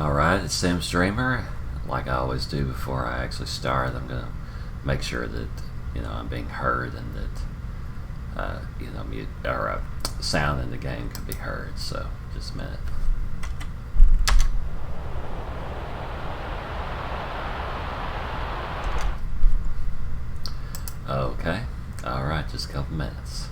Alright, it's Sam Streamer. Like I always do before I actually start, I'm going to make sure that, I'm being heard and that, mute or sound in the game can be heard. So, just a minute. Okay. Alright, just a couple minutes.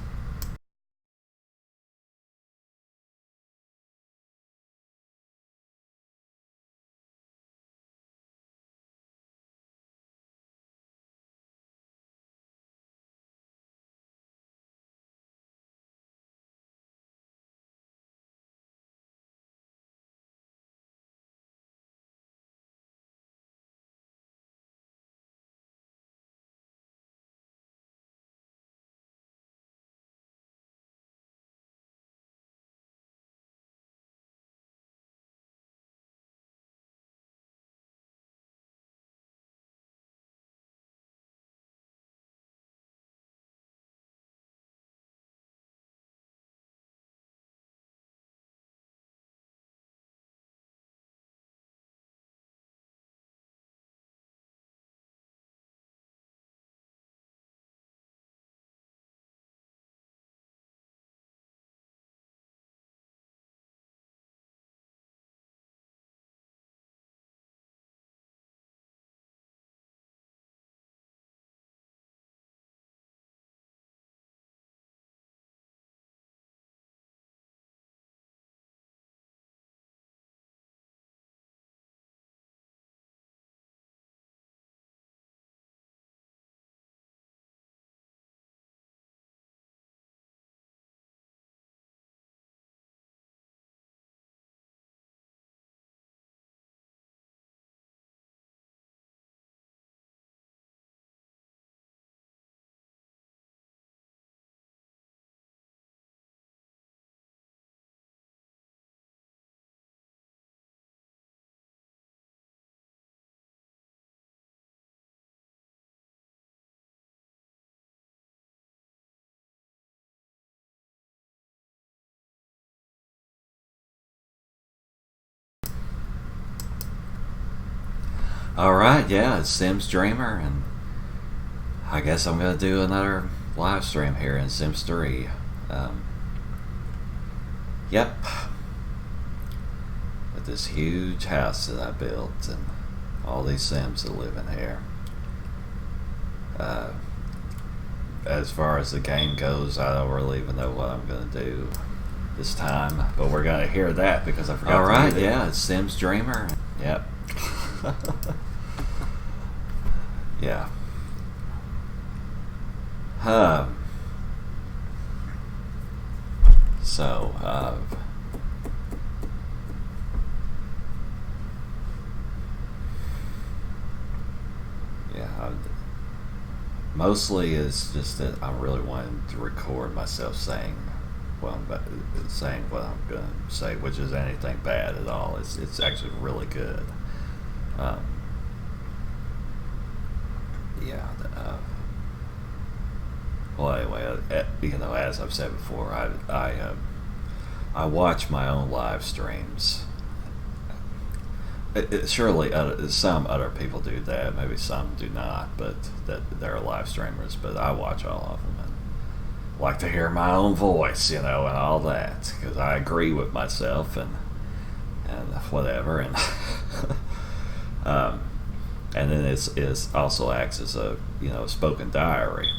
Alright, yeah, it's Sims Dreamer, and I guess I'm going to do another live stream here in Sims 3. Yep. With this huge house that I built and all these Sims that live in here. As far as the game goes, I don't really even know what I'm going to do this time, but we're going to hear that because I forgot. Alright, yeah, it's Sims Dreamer. Yep. Yeah. So, mostly it's just that I really wanted to record myself saying what I'm going to say, which is anything bad at all. It's actually really good. Yeah. Well, anyway, as I've said before, I watch my own live streams. Surely some other people do that. Maybe some do not, but that they're live streamers. But I watch all of them and like to hear my own voice, and all that, because I agree with myself and whatever, and and then it's also acts as a spoken diary.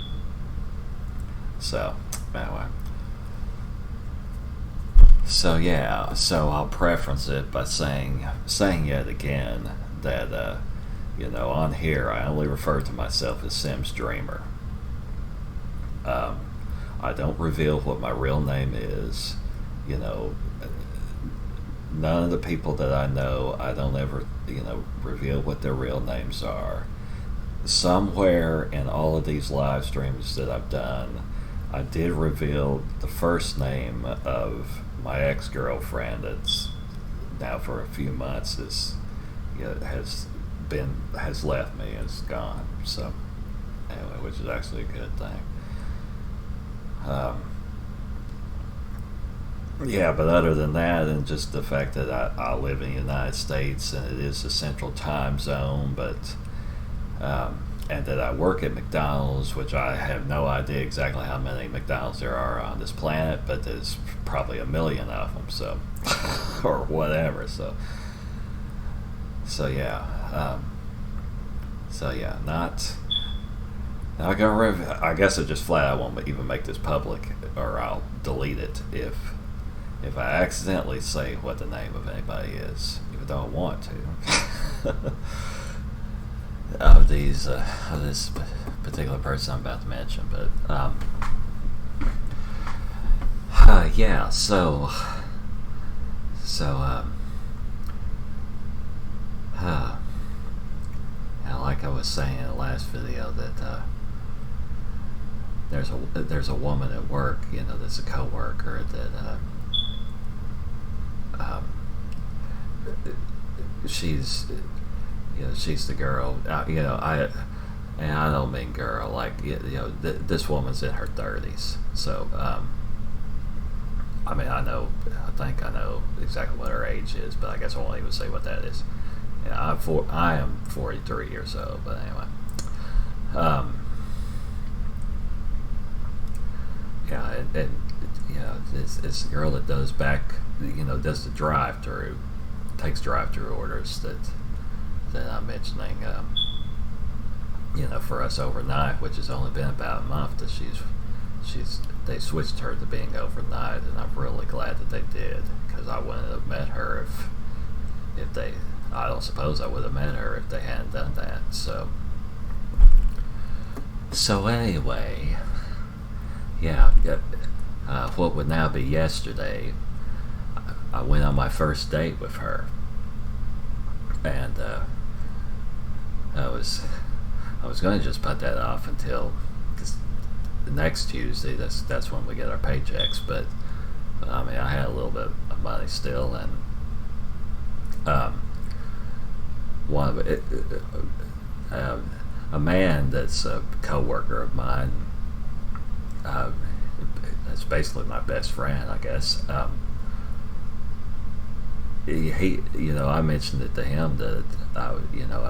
So anyway, so I'll preference it by saying yet again that on here I only refer to myself as Sims Dreamer. I don't reveal what my real name is. None of the people that I know, I don't ever reveal what their real names are. Somewhere in all of these live streams that I've done, I did reveal the first name of my ex-girlfriend that's now for a few months has left me, is gone. So anyway, which is actually a good thing. Yeah, but other than that, and just the fact that I live in the United States and it is a central time zone, but and that I work at McDonald's, which I have no idea exactly how many McDonald's there are on this planet, but there's probably a million of them, so or whatever. So yeah, not. I guess I just flat out won't even make this public, or I'll delete it if I accidentally say what the name of anybody is, even though I want to. Of this particular person I'm about to mention, but yeah. So like I was saying in the last video, that there's a woman at work, that's a coworker that she's she's the girl. I don't mean girl, like this woman's in her 30s. So I think I know exactly what her age is, but I guess I won't even say what that is. I am 43 years old, but anyway. It's a girl that does does the drive-through, takes drive-through orders that I'm mentioning. For us overnight, which has only been about a month that they switched her to being overnight, and I'm really glad that they did, because I wouldn't have met her if they. I don't suppose I would have met her if they hadn't done that. So anyway, what would now be yesterday, I went on my first date with her, and I was going to just put that off until the next Tuesday. That's when we get our paychecks. But I had a little bit of money still, and a man that's a coworker of mine. That's basically my best friend, I guess. I mentioned it to him that I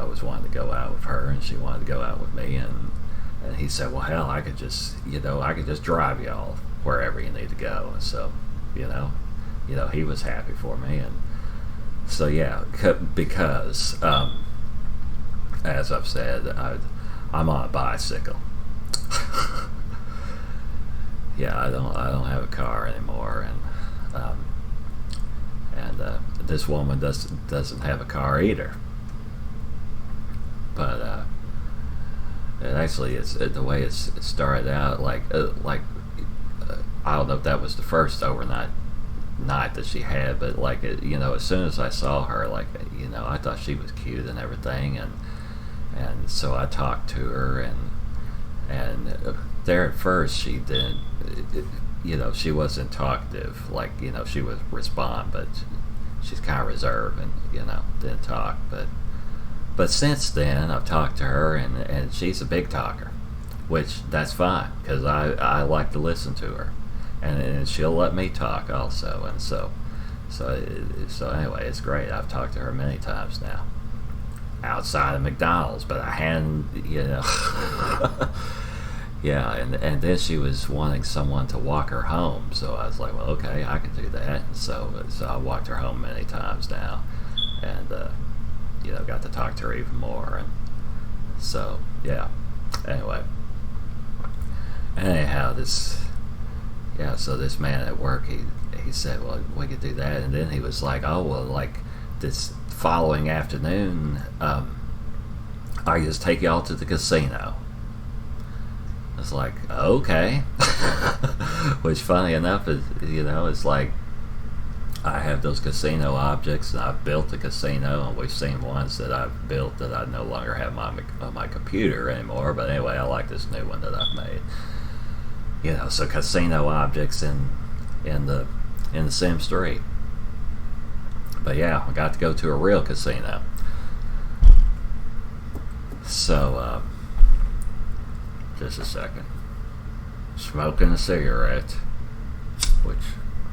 was wanting to go out with her, and she wanted to go out with me, and he said, well, hell, I could just drive y'all wherever you need to go. And so, he was happy for me, and so yeah, because as I've said, I'm on a bicycle. Yeah, I don't have a car anymore, and this woman doesn't have a car either. But and actually, it's the way it started out. Like I don't know if that was the first overnight night that she had, but as soon as I saw her, I thought she was cute and everything, and so I talked to her, and there at first she didn't. She wasn't talkative, she would respond, but she's kind of reserved and, didn't talk. But since then, I've talked to her, and she's a big talker, which that's fine, because I like to listen to her, and she'll let me talk also, and so anyway, it's great. I've talked to her many times now, outside of McDonald's, but I hadn't, Yeah, and then she was wanting someone to walk her home, so I was like, well, okay, I can do that. And so I walked her home many times now, and got to talk to her even more, and so yeah. Anyway, so this man at work, he said, well, we could do that, and then he was like, oh, well, this following afternoon, I just take y'all to the casino. It's like, okay. Which, funny enough, is it's like I have those casino objects, and I've built a casino, and we've seen ones that I've built that I no longer have on my computer anymore. But anyway, I like this new one that I've made. So casino objects in the Sims 3. But yeah, I got to go to a real casino. So. Just a second. Smoking a cigarette, which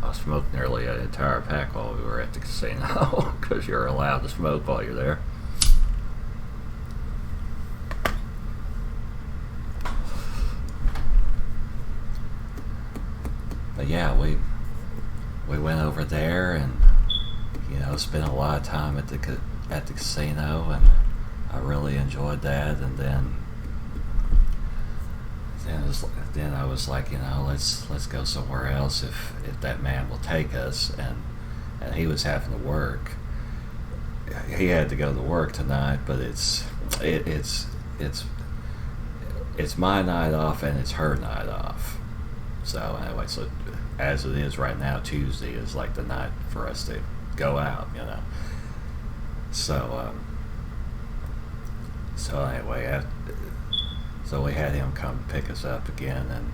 I smoked nearly an entire pack while we were at the casino because you're allowed to smoke while you're there. But yeah, we went over there and spent a lot of time at the casino, and I really enjoyed that. And then I was like, let's go somewhere else if that man will take us. And he was having to work. He had to go to work tonight, but it's my night off and it's her night off. So anyway, so as it is right now, Tuesday is like the night for us to go out. So anyway, so we had him come pick us up again, and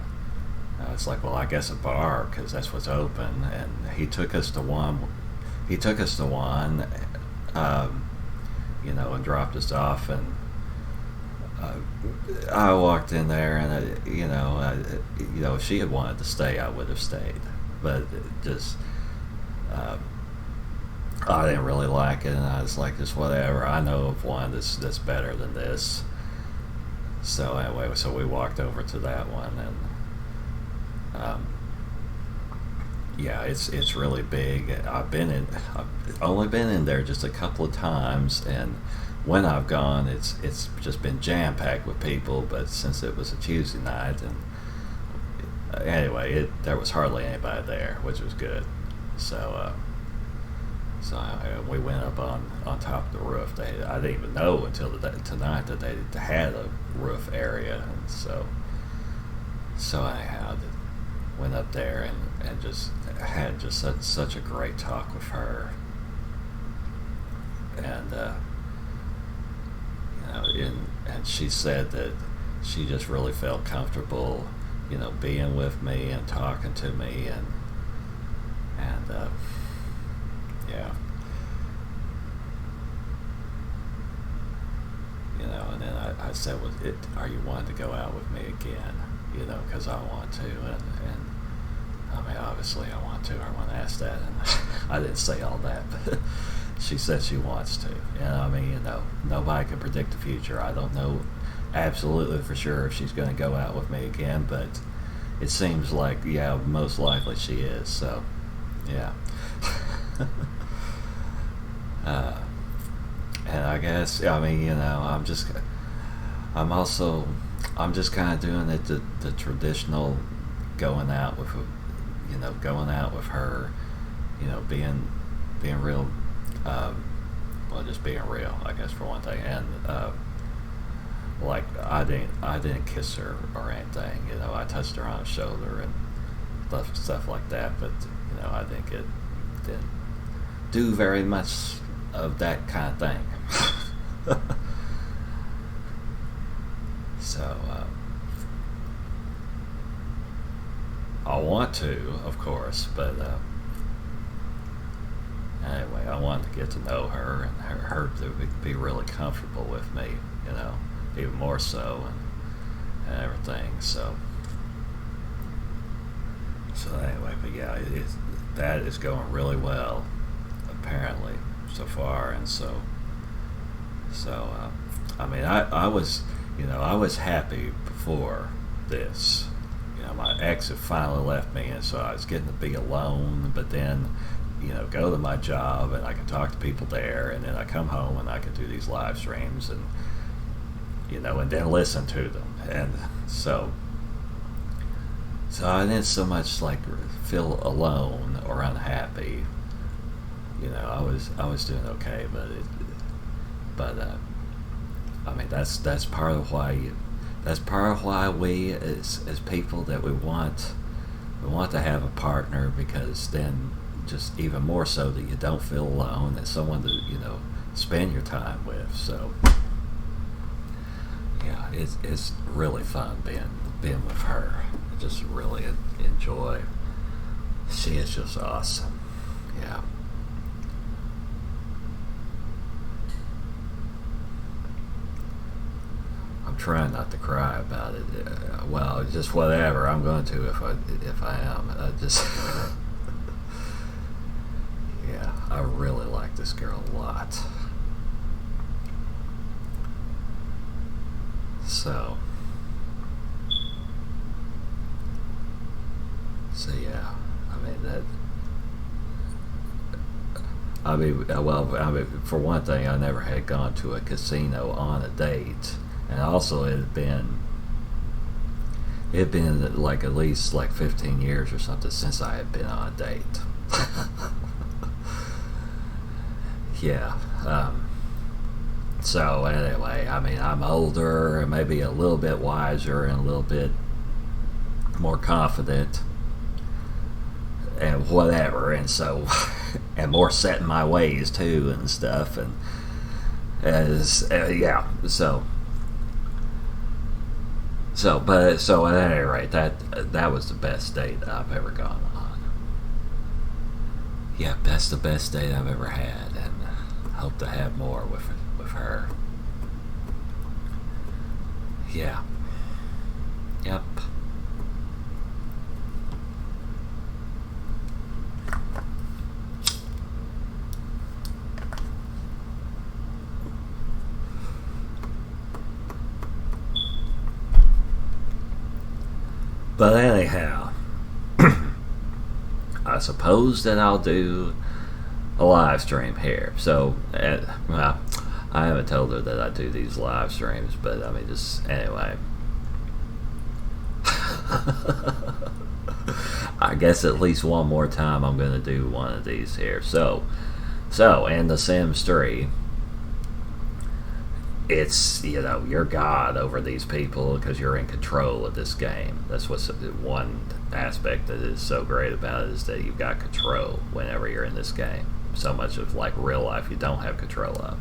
it's like, well, I guess a bar because that's what's open. And he took us to one. And dropped us off, and I walked in there, and if she had wanted to stay, I would have stayed, but I didn't really like it, and I was like, just whatever. I know of one that's better than this. So anyway, so we walked over to that one, and yeah, it's really big. I've only been in there just a couple of times, and when I've gone, it's just been jam packed with people. But since it was a Tuesday night, and anyway, there was hardly anybody there, which was good. So we went up on top of the roof. I didn't even know until tonight that they had a roof area, and so anyhow, went up there and just had such a great talk with her, and and she said that she just really felt comfortable, being with me and talking to me, and yeah, and then I said, well, are you wanting to go out with me again? Because I want to, and I mean, obviously I want to. I want to ask that, and I didn't say all that, but she said she wants to. And I mean, nobody can predict the future. I don't know absolutely for sure if she's going to go out with me again, but it seems like, yeah, most likely she is. So, yeah. And I guess, I mean, I'm just kind of doing it the traditional going out with her, being real, well, just being real, I guess, for one thing. And like I didn't kiss her or anything. I touched her on the shoulder and stuff like that, but I think it didn't do very much of that kind of thing. So I want to, of course, but anyway, I wanted to get to know her and her to be really comfortable with me, even more so, and everything. So anyway, but yeah, that is going really well, apparently, so far. And so I mean, I was happy before this. My ex had finally left me, and so I was getting to be alone, but then go to my job and I can talk to people there, and then I come home and I can do these live streams, and and then listen to them. And so I didn't so much like feel alone or unhappy. I was doing okay, but I mean, that's part of why we as people, that we want to have a partner, because then just even more so that you don't feel alone, and someone to spend your time with. So yeah, it's really fun being with her. I just really enjoy. She is just awesome. Yeah. I'm trying not to cry about it. Well, just whatever. I'm going to if I am. I really like this girl a lot. So yeah, I mean that. For one thing, I never had gone to a casino on a date, and also it had been like at least like 15 years or something since I had been on a date. Yeah. So anyway, I mean, I'm older and maybe a little bit wiser and a little bit more confident and whatever, and so and more set in my ways too and stuff, and as yeah, so at any rate, that was the best date I've ever gone on. Yeah, that's the best date I've ever had, and hope to have more with her. Yeah. Yep. But anyhow, I suppose that I'll do a live stream here. So, well, I haven't told her that I do these live streams, but I mean, just anyway. I guess at least one more time I'm going to do one of these here. So in The Sims 3, it's, you're God over these people because you're in control of this game. That's what's one aspect that is so great about it, is that you've got control whenever you're in this game. So much of like real life you don't have control of.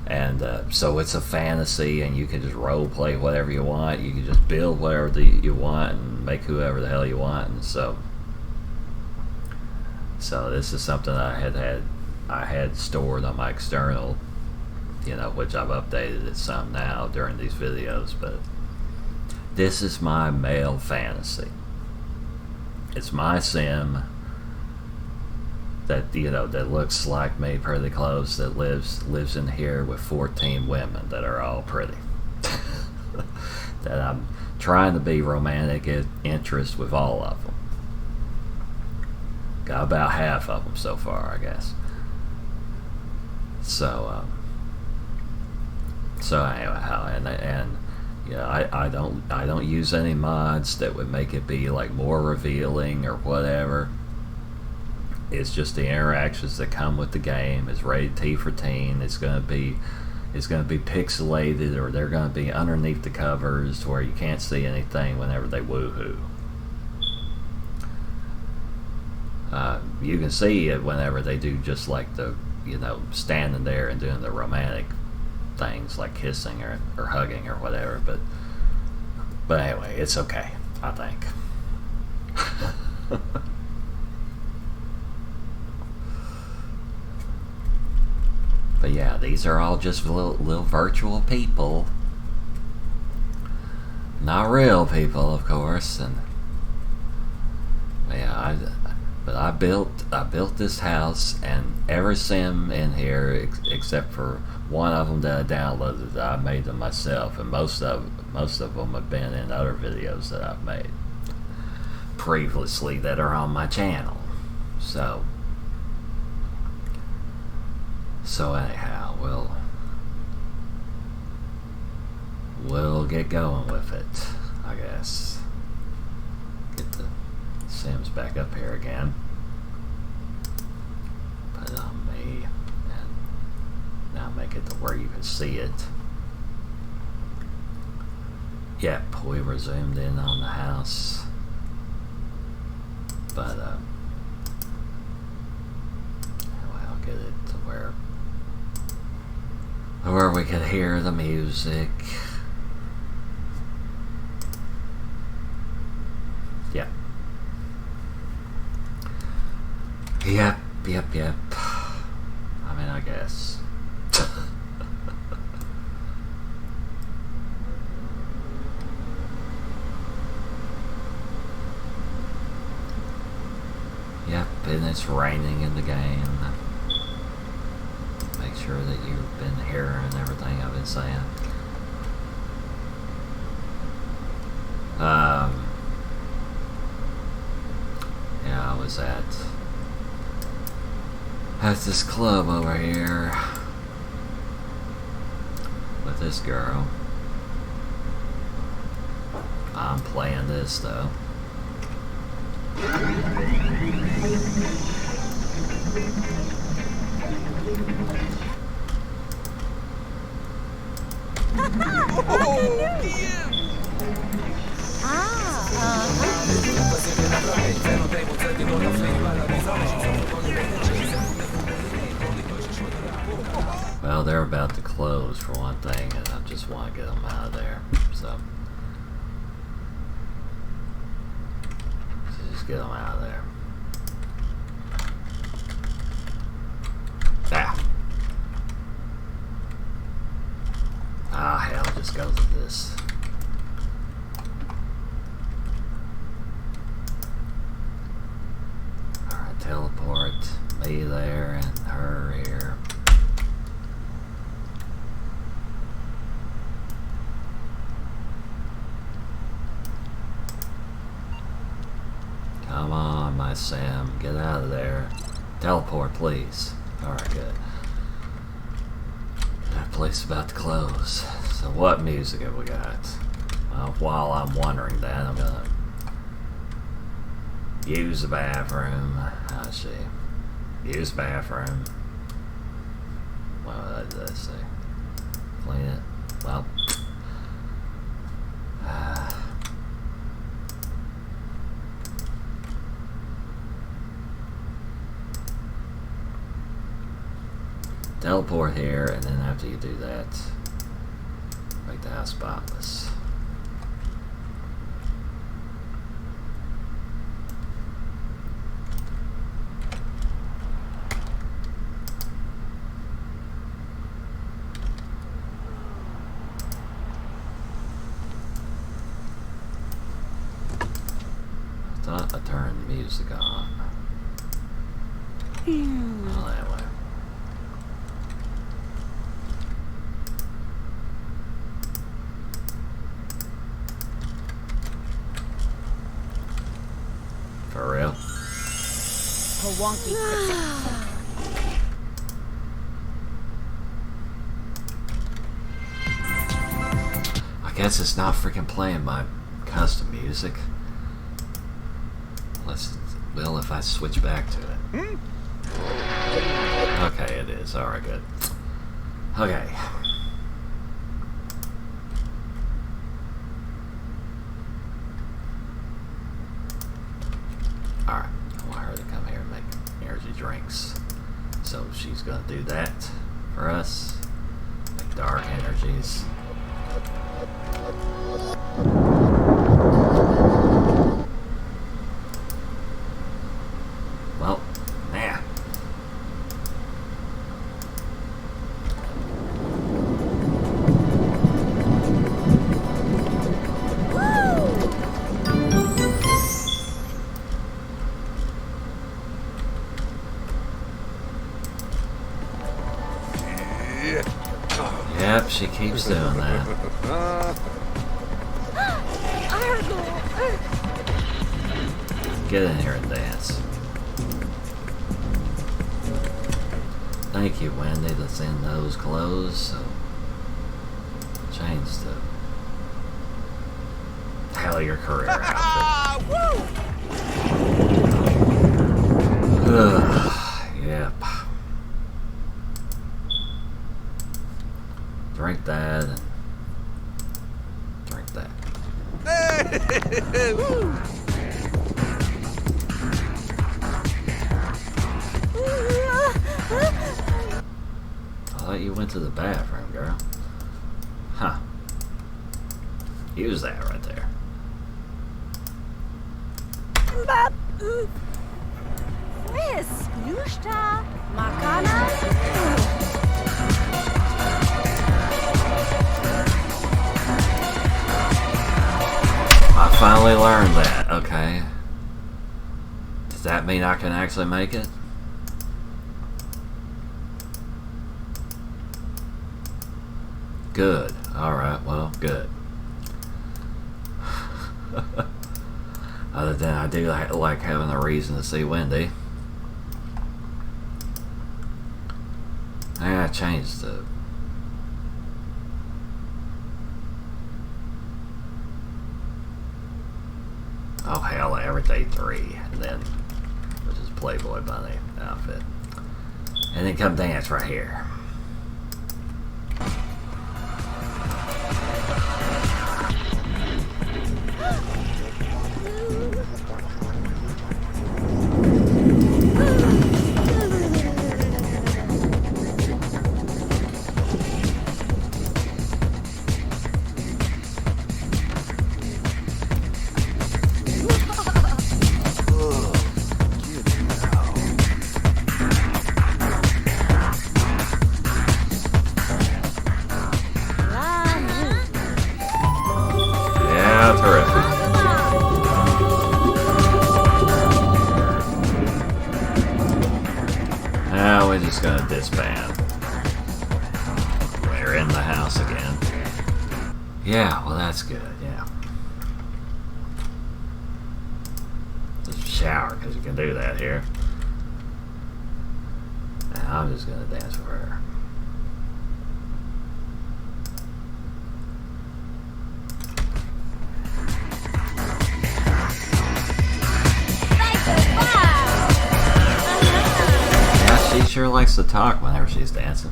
And so it's a fantasy, and you can just role play whatever you want. You can just build whatever you want and make whoever the hell you want. And so this is something I had stored on my external, which I've updated it some now during these videos. But this is my male fantasy. It's my sim that that looks like me, pretty close, that lives in here with 14 women that are all pretty. That I'm trying to be romantic interest with all of them. Got about half of them so far, I guess. So anyway, and I don't use any mods that would make it be like more revealing or whatever. It's just the interactions that come with the game. It's rated T for teen. It's gonna be pixelated, or they're gonna be underneath the covers to where you can't see anything whenever they woohoo. You can see it whenever they do just like the standing there and doing the romantic things like kissing or hugging or whatever. But anyway, it's okay, I think. But yeah, these are all just little virtual people. Not real people, of course. And yeah, I built this house, and every sim in here except for one of them that I downloaded, I made them myself, and most of them have been in other videos that I've made previously that are on my channel. So anyhow, we'll get going with it, I guess. Get the Sims back up here again. Put it on me, and now make it to where you can see it. Yep, we were zoomed in on the house, but anyway, I'll get it to where we could hear the music. Yep. Yep. I mean, I guess. Yep, and it's raining in the game. Make sure that you've been hearing everything I've been saying. Yeah, I was at this club over here with this girl. I'm playing this though. Well, they're about to close for one thing, and I just want to get them out of there. So just get them out of there. Ah, hell, just go to this. Alright, teleport me there and her here. Come on, my Sam, get out of there. Teleport, please. Alright, good. That place is about to close. So what music have we got? Well, while I'm wondering that, I'm gonna use the bathroom. Let's see. Use the bathroom. What did I say? Clean it. Well. Teleport here, and then after you do that, make the house spotless. I thought I turned the music on. Oh, that way. For real? I guess it's not freaking playing my custom music. Well, if I switch back to it. Okay, it is. Alright, good. Okay. Alright, I want her to come here and make energy drinks. So she's gonna do that for us. Make dark energies. Well, nah. Yep, she keeps doing that. Get in here and dance. Thank you, Wendy, to send those clothes. So change the hell your career outfit. Yep. Drink that and drink that. I thought you went to the bathroom, girl. Huh. Use that right there. I finally learned that. Okay. Does that mean I can actually make it? Good. Alright, well, good. Other than I do like having a reason to see Wendy. I gotta change the... Oh hell, everyday 3. And then, which is Playboy Bunny outfit. And then come dance right here. Gonna disband. We're in the house again. Yeah, well that's good, yeah. Just shower, because you can do that here. And I'm just gonna dance with her. She sure likes to talk whenever she's dancing.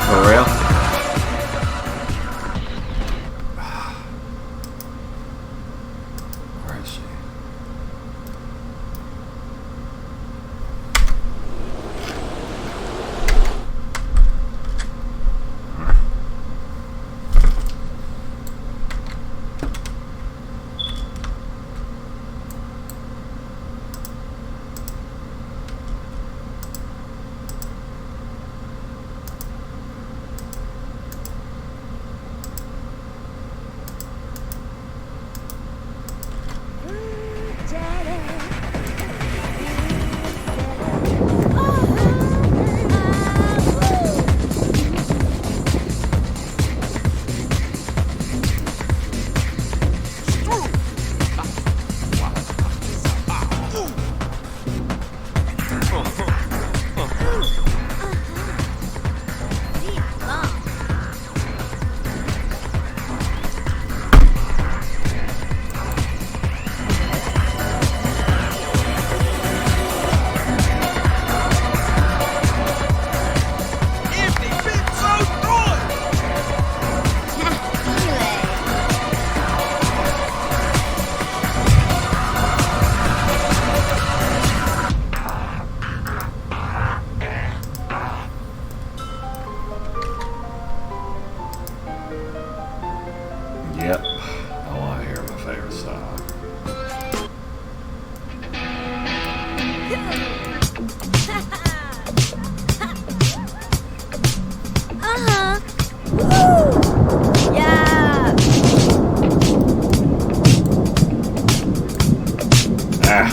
For real? Where is she? Yep, I want to hear my favorite song. Woo! Yeah! Ah.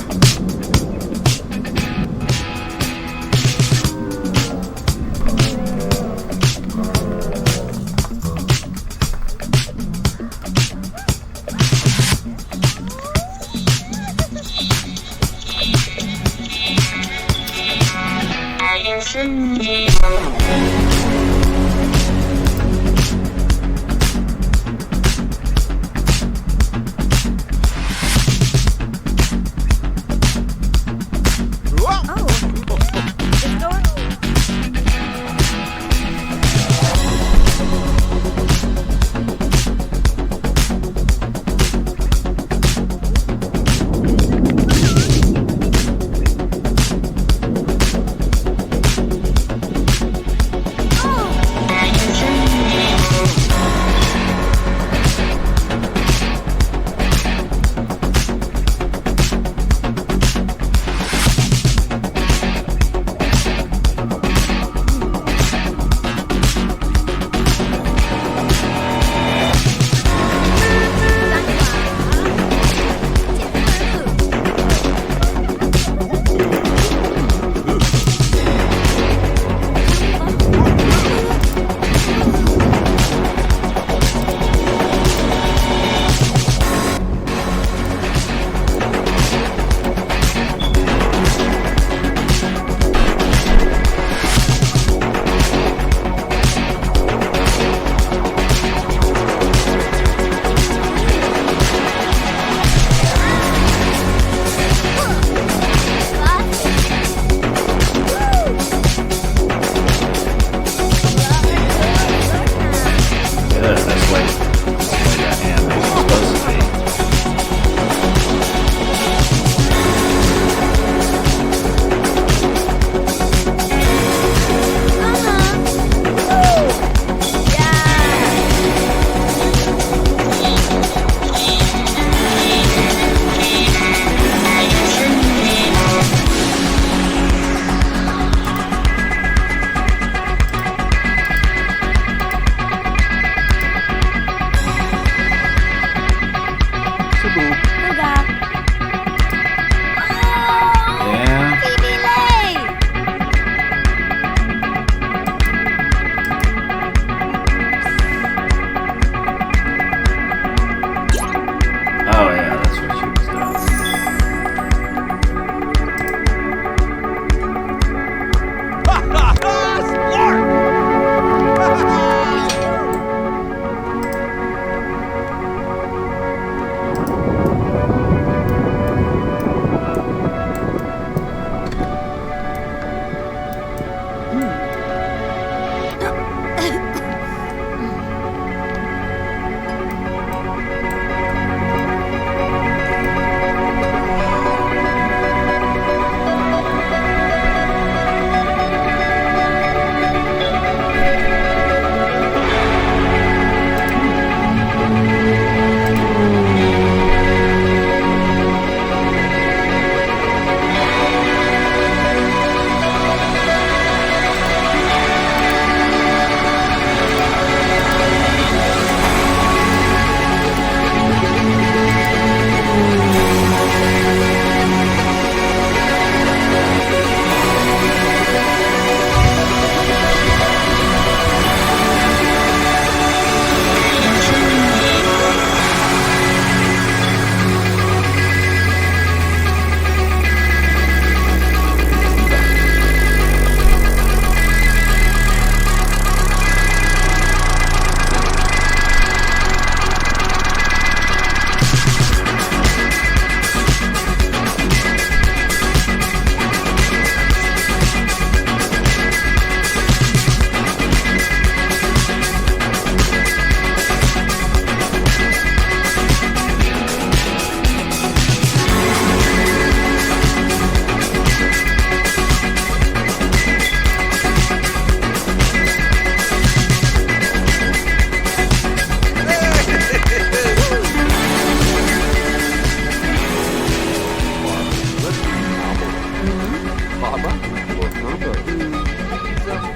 Mama,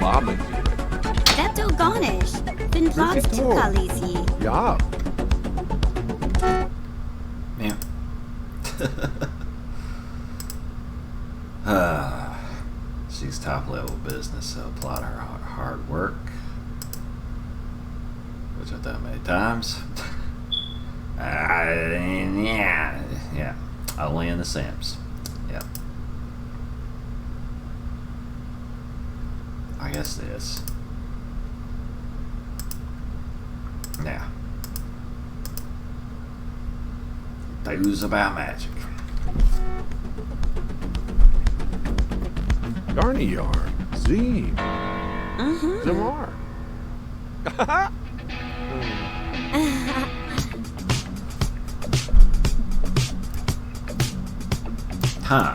Mama, Mama, Det tog garnish. Fin plats Vilket till tåg? Kalisi. ja. Yeah. She's top level business, so applaud her hard work, which I've done many times. Yeah. Only in the Sims. Yeah. I guess this. Yeah. Those about magic. Garnier, Zine, Zamar. Huh.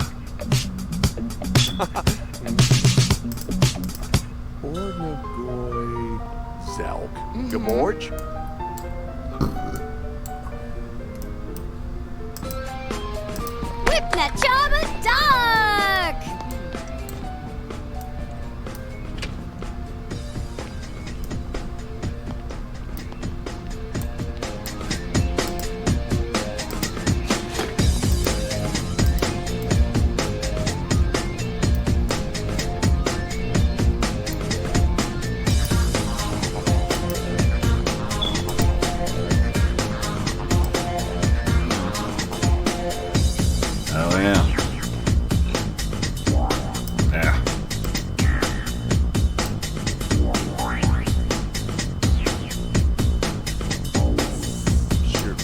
Ornagoy, Zelk, Gamorch. Whip that Chaba Duck! Oh yeah. Yeah. Sure.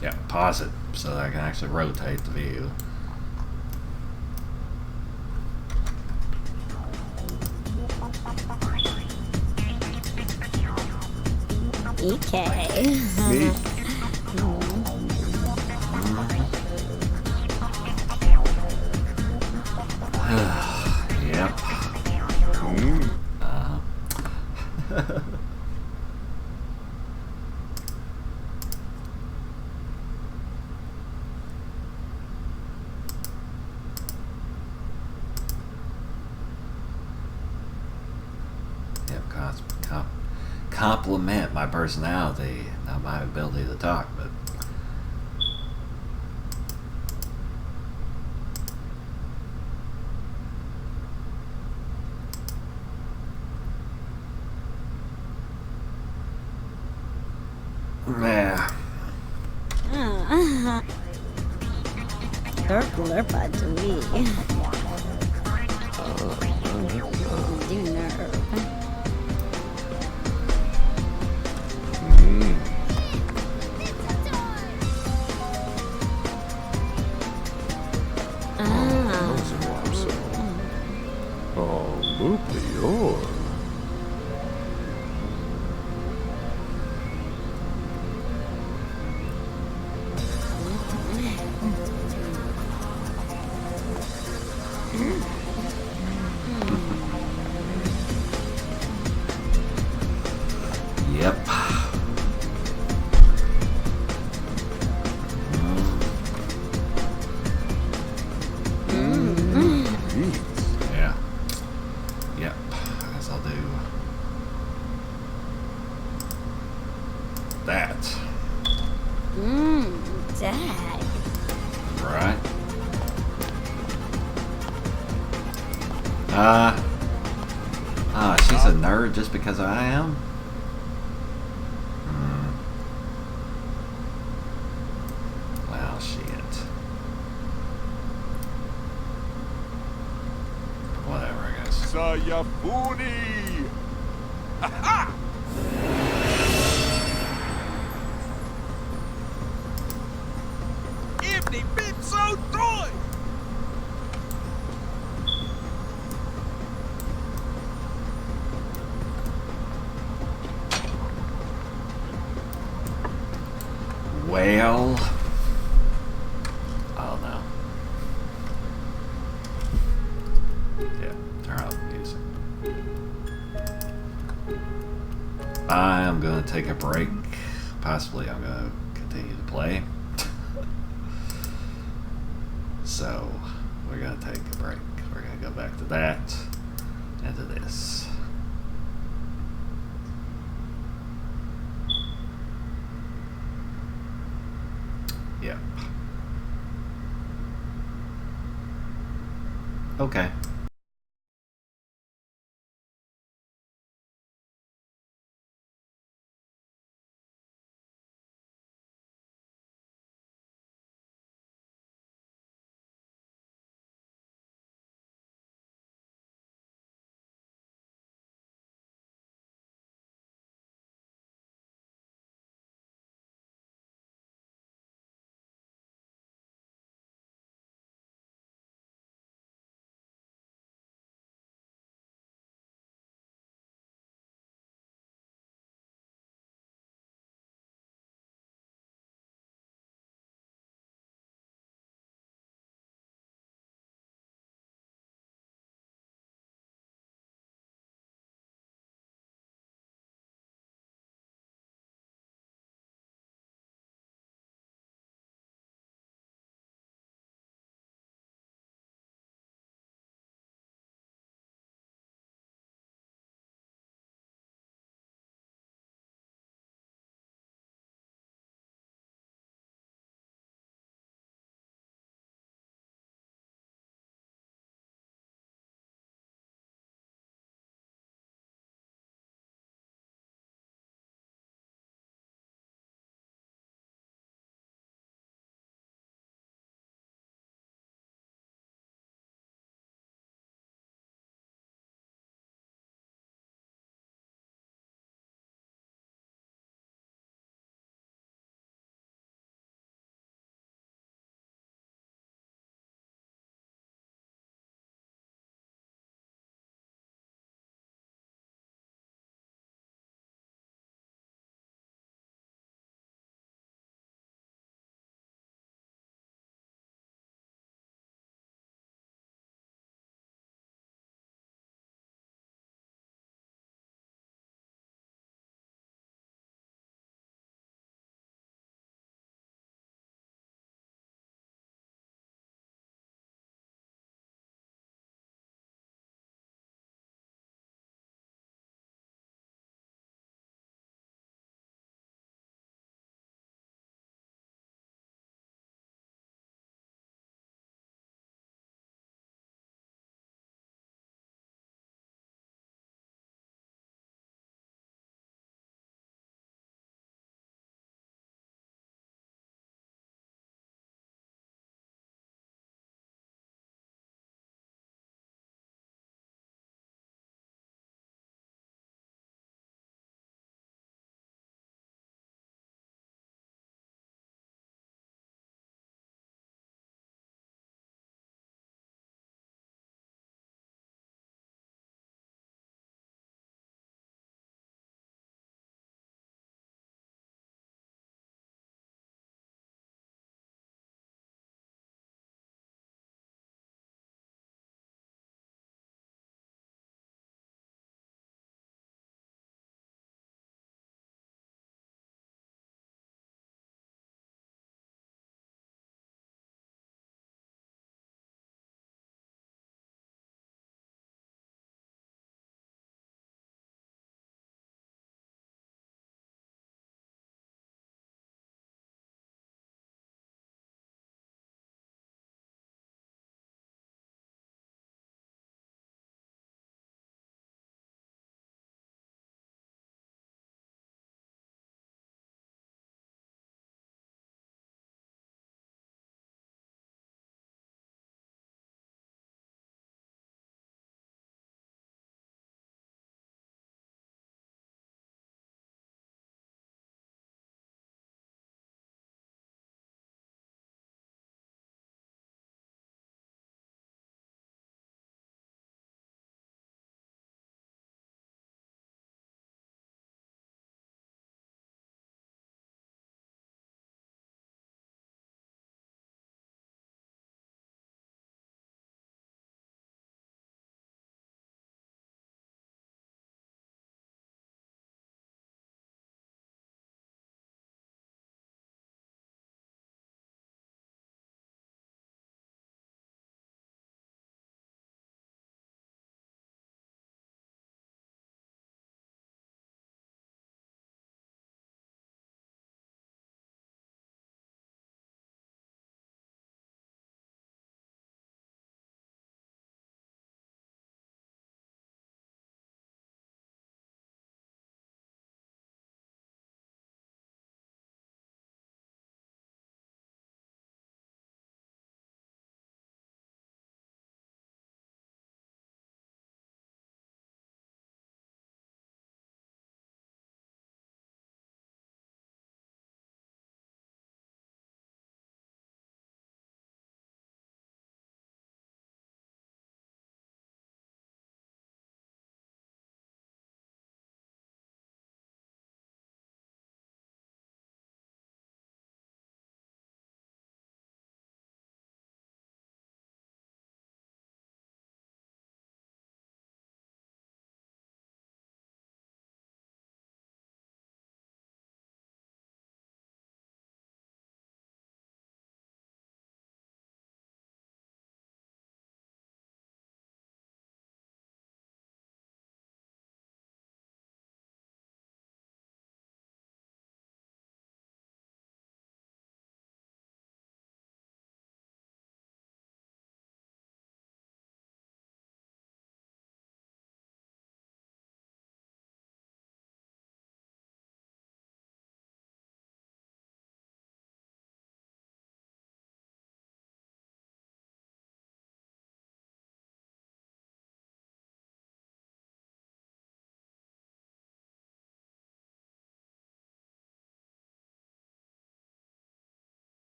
Yeah. Pause it so that I can actually rotate the view. EK. Neat. Yep. Yep. Compliment my personality, not my ability to talk, but. Yeah. Glurpa to me. Do nerve. Oh, Mooplior. Yep. Yeah. Yep. I guess I'll do that. Dag. Right. She's a nerd just because I am? Well, shit. Whatever, I guess. Sayafuni. Aha! Ibni Bitso Doy. Well, I don't know. Yeah, turn off the music. I am going to take a break. Possibly I'm going to continue to play. So we're going to take a break. We're going to go back to that and to this. Yep. Okay.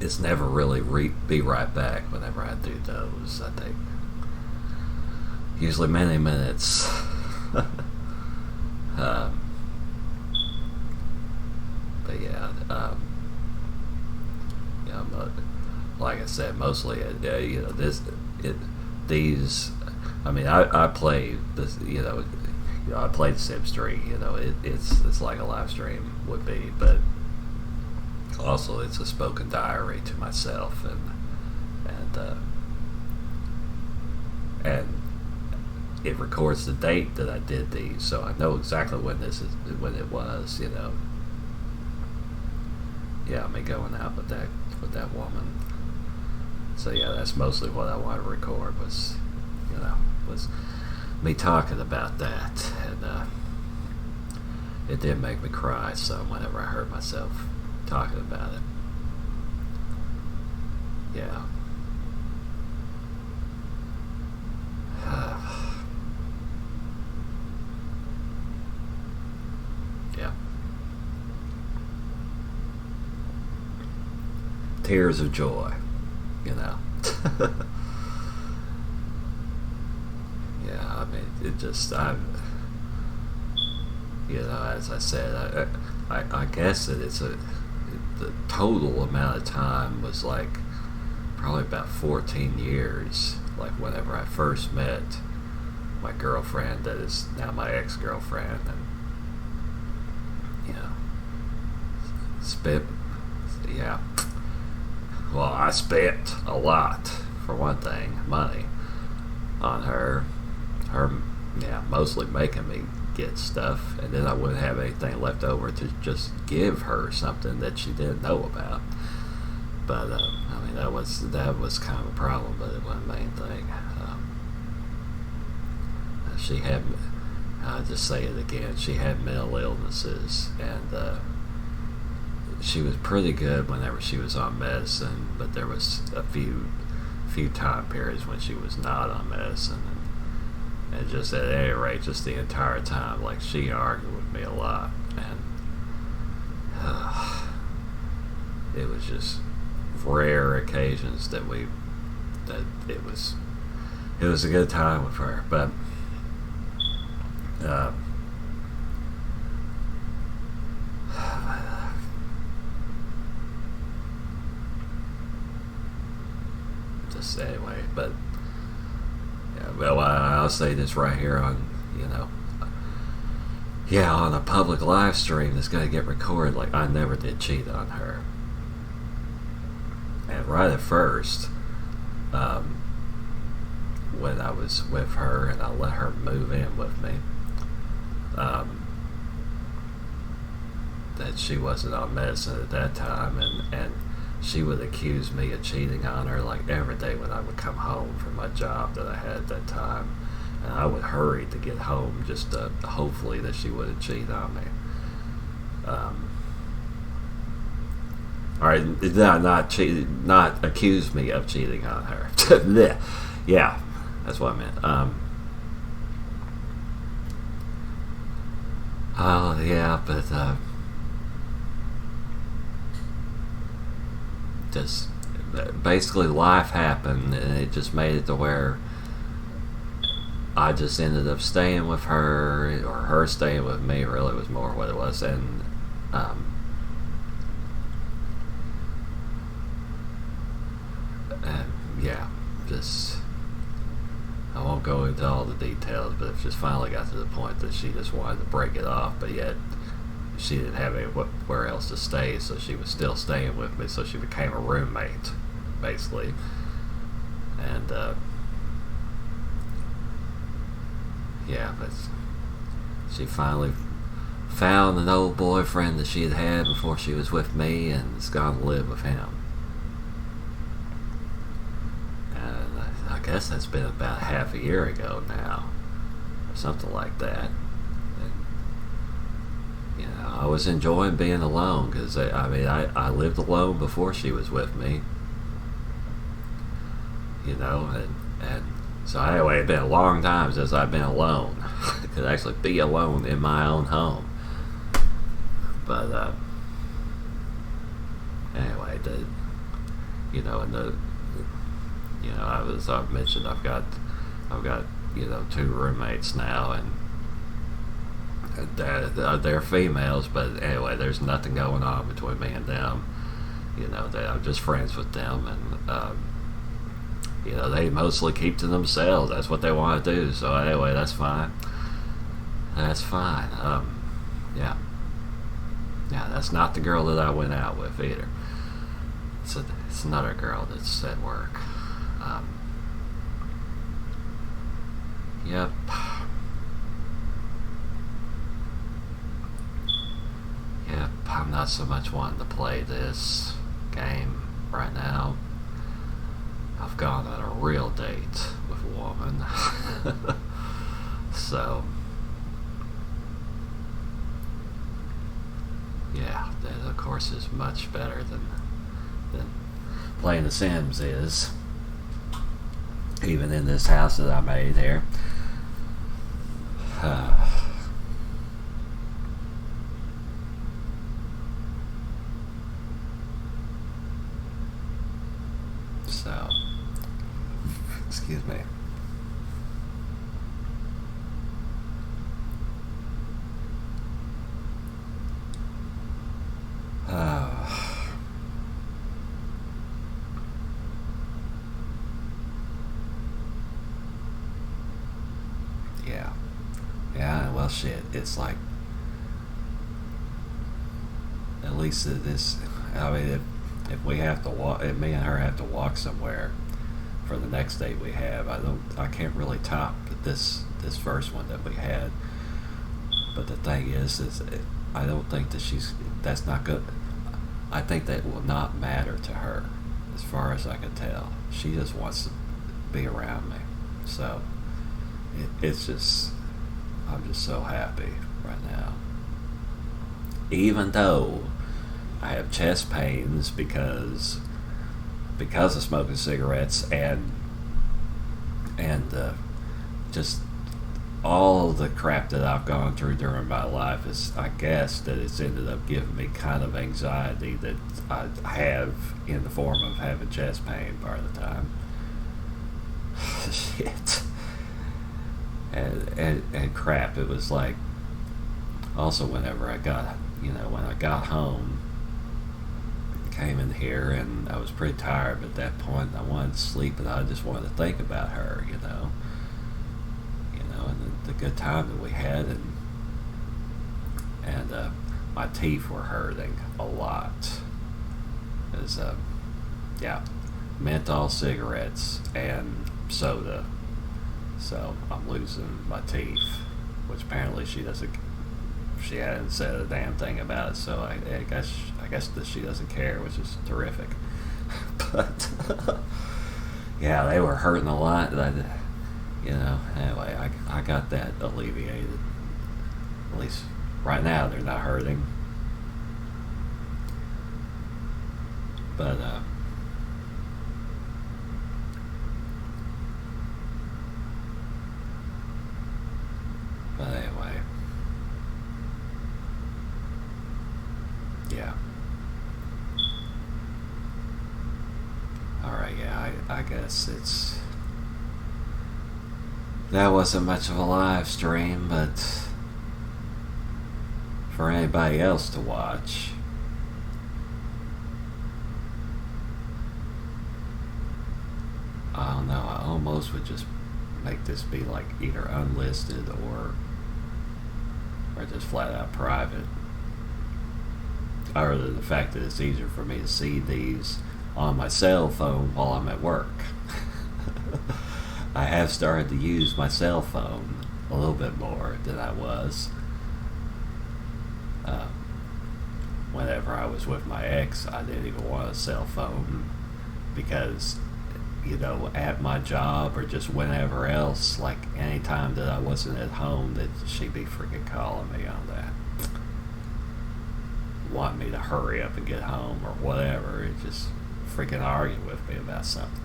it's never really be right back whenever I do those. I take usually many minutes. um, but yeah, you know, like I said, mostly you know these. I mean, I play this. You know, I played Sims 3. You know, it's like a live stream would be, but also it's a spoken diary to myself, and it records the date that I did these, so I know exactly when it was. You know, yeah, me going out with that woman. So yeah, that's mostly what I wanted to record was me talking about that, and it did make me cry some whenever I heard myself talking about it. Yeah. Yeah. Tears of joy, you know. Yeah, I mean, it just, you know, as I said, I guess that the total amount of time was like probably about 14 years, like whenever I first met my girlfriend that is now my ex-girlfriend, and, you know, yeah, well, I spent a lot, for one thing, money on her, yeah, mostly making me get stuff, and then I wouldn't have anything left over to just give her something that she didn't know about. But I mean, that was kind of a problem, but it wasn't the main thing. She had, I'll just say it again, she had mental illnesses, and she was pretty good whenever she was on medicine, but there was a few time periods when she was not on medicine, and just at any rate, just the entire time, like, she argued with me a lot, and it was just rare occasions that it was a good time with her, but just anyway, but yeah, well, I'll say this right here on, you know, yeah, on a public live stream that's going to get recorded, like, I never did cheat on her. And right at first, when I was with her and I let her move in with me, that she wasn't on medicine at that time, and she would accuse me of cheating on her like every day when I would come home from my job that I had at that time, and I would hurry to get home just to hopefully that she wouldn't cheat on me. All right, not accuse me of cheating on her. Yeah, that's what I meant. Oh yeah, but just basically life happened, and it just made it to where I just ended up staying with her, or her staying with me. Really, was more what it was, and yeah, just I won't go into all the details, but it just finally got to the point that she just wanted to break it off, but yet she didn't have anywhere else to stay, so she was still staying with me, so she became a roommate, basically. And yeah, but she finally found an old boyfriend that she had before she was with me, and has gone to live with him. And I guess that's been about half a year ago now, or something like that. You know, I was enjoying being alone, because I lived alone before she was with me, you know, and so anyway, it's been a long time since I've been alone. Could actually be alone in my own home. But anyway, and I've mentioned I've got two roommates now, and they're females, but anyway, there's nothing going on between me and them. I'm just friends with them, and they mostly keep to themselves. That's what they want to do. So anyway, that's fine. That's fine. Yeah, that's not the girl that I went out with either. It's another girl that's at work. Yep. Yep, I'm not so much wanting to play this game right now. I've gone on a real date with a woman. So, yeah, that of course is much better than playing The Sims is. Even in this house that I made here. So, excuse me. Yeah, well, shit, it's like, at least this, I mean, if we have to walk, if me and her have to walk somewhere for the next date we have, I can't really top this first one that we had. But the thing is I don't think that's not good. I think that will not matter to her, as far as I can tell. She just wants to be around me. So, it's just, I'm just so happy right now. Even though I have chest pains because of smoking cigarettes and just all the crap that I've gone through during my life I guess that it's ended up giving me kind of anxiety that I have in the form of having chest pain part of the time. Shit. And crap, it was like, also whenever I got, when I got home, came in here and I was pretty tired, but at that point I wanted to sleep and I just wanted to think about her, and the good time that we had, and my teeth were hurting a lot. It was, menthol cigarettes and soda. So I'm losing my teeth, which apparently she hadn't said a damn thing about it. So I guess that she doesn't care, which is terrific. But yeah, they were hurting a lot. Anyway, I got that alleviated. At least right now they're not hurting. But anyway, yeah. Alright, yeah, I guess that wasn't much of a live stream, but for anybody else to watch, I don't know, I almost would just make this be like either unlisted or just flat out private. Other than the fact that it's easier for me to see these on my cell phone while I'm at work. I have started to use my cell phone a little bit more than I was. Whenever I was with my ex, I didn't even want a cell phone because, at my job or just whenever else, like any time that I wasn't at home, that she'd be freaking calling me on that. Want me to hurry up and get home or whatever. It just freaking argue with me about something.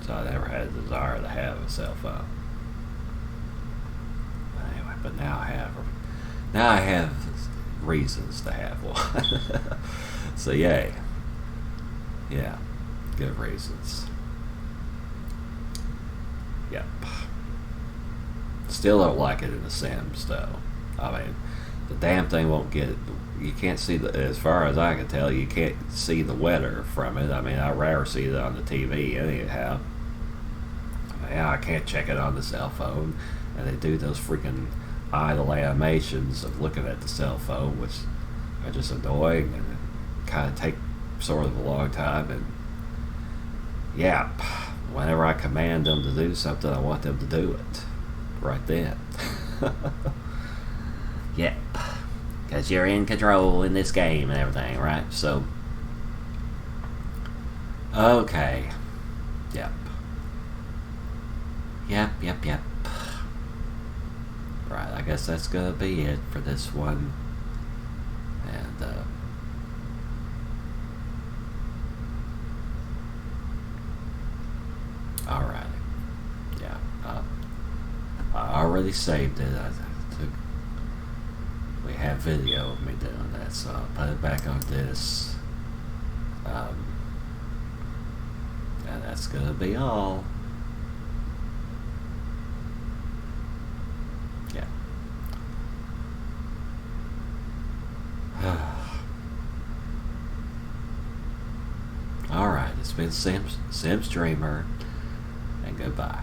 So I never had a desire to have a cell phone. Anyway, but now I have reasons to have one. So yay. Yeah. good reasons. Yep. Still don't like it in The Sims, though. I mean, the damn thing won't get it. You can't see as far as I can tell, you can't see the weather from it. I mean, I rarely see it on the TV anyhow. Yeah, I can't check it on the cell phone. And they do those freaking idle animations of looking at the cell phone, which are just annoying and kind of take sort of a long time. And yeah, whenever I command them to do something, I want them to do it right then. Yep, because you're in control in this game and everything, right? So, okay. Yep. Yep. Right, I guess that's gonna be it for this one. And, alright. Yeah, I already saved it. We have video of me doing that, so I'll put it back on this. And that's gonna be all. Yeah. Alright, it's been Sims Dreamer, and goodbye.